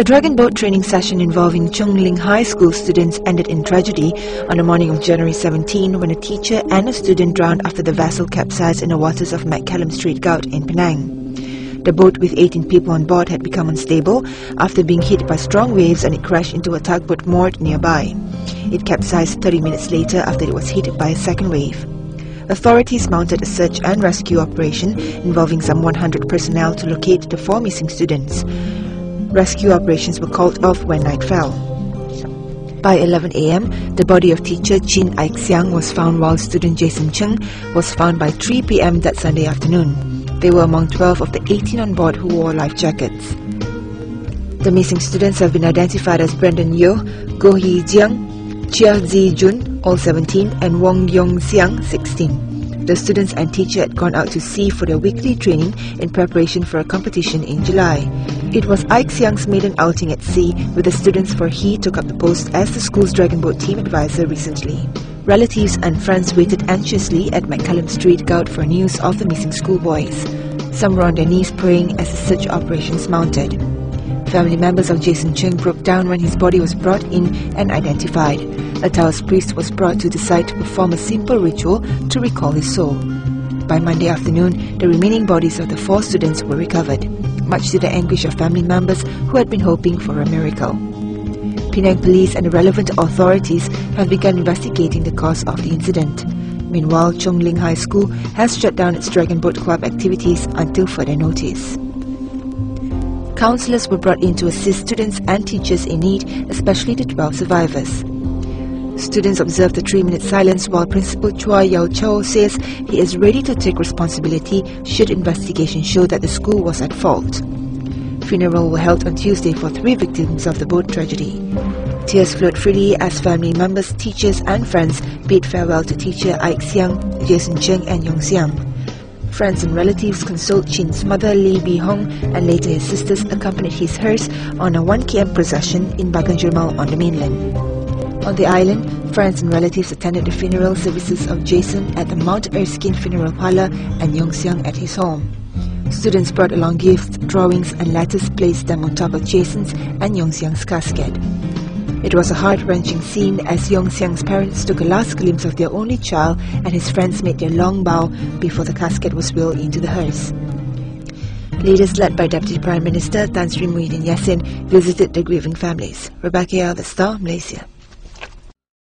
A Dragonboat training session involving Chung Ling High School students ended in tragedy on the morning of January 17 when a teacher and a student drowned after the vessel capsized in the waters of McCallum Strait Gout in Penang. The boat with 18 people on board had become unstable after being hit by strong waves, and it crashed into a tugboat moored nearby. It capsized 30 minutes later after it was hit by a second wave. Authorities mounted a search and rescue operation involving some 100 personnel to locate the 4 missing students. Rescue operations were called off when night fell. By 11 a.m., the body of teacher Chin Aik Siang was found, while student Jason Chung was found by 3 p.m. that Sunday afternoon. They were among 12 of the 18 on board who wore life jackets. The missing students have been identified as Brendan Yeo, Goh Hee Jiang, Chia Zi Jun, all 17, and Wong Yong Xiang, 16. The students and teacher had gone out to sea for their weekly training in preparation for a competition in July. It was Aik Siang's maiden outing at sea with the students, for he took up the post as the school's Dragonboat team advisor recently. Relatives and friends waited anxiously at McCallum Strait Gout for news of the missing schoolboys. Some were on their knees praying as the search operations mounted. Family members of Jason Chung broke down when his body was brought in and identified. A Taoist priest was brought to the site to perform a simple ritual to recall his soul. By Monday afternoon, the remaining bodies of the 4 students were recovered, much to the anguish of family members who had been hoping for a miracle. Penang police and the relevant authorities have begun investigating the cause of the incident. Meanwhile, Chung Ling High School has shut down its Dragonboat Club activities until further notice. Counsellors were brought in to assist students and teachers in need, especially the 12 survivors. Students observed a 3-minute silence while Principal Chua Yao Chow says he is ready to take responsibility should investigation show that the school was at fault. Funerals were held on Tuesday for 3 victims of the boat tragedy. Tears flowed freely as family members, teachers and friends bid farewell to teacher Aik Siang, Jason Chung and Yong Xiang. Friends and relatives consoled Chin's mother Lee Bee Hong, and later his sisters accompanied his hearse on a 1 km procession in Baganjermal on the mainland. On the island, friends and relatives attended the funeral services of Jason at the Mount Erskine Funeral Parlour and Yong Xiang at his home. Students brought along gifts, drawings and letters, placed them on top of Jason's and Yong Xiang's casket. It was a heart-wrenching scene as Yong Xiang's parents took a last glimpse of their only child, and his friends made their long bow before the casket was wheeled into the hearse. Leaders led by Deputy Prime Minister Tan Sri Muhyiddin Yassin visited the grieving families. Rebecca, The Star, Malaysia.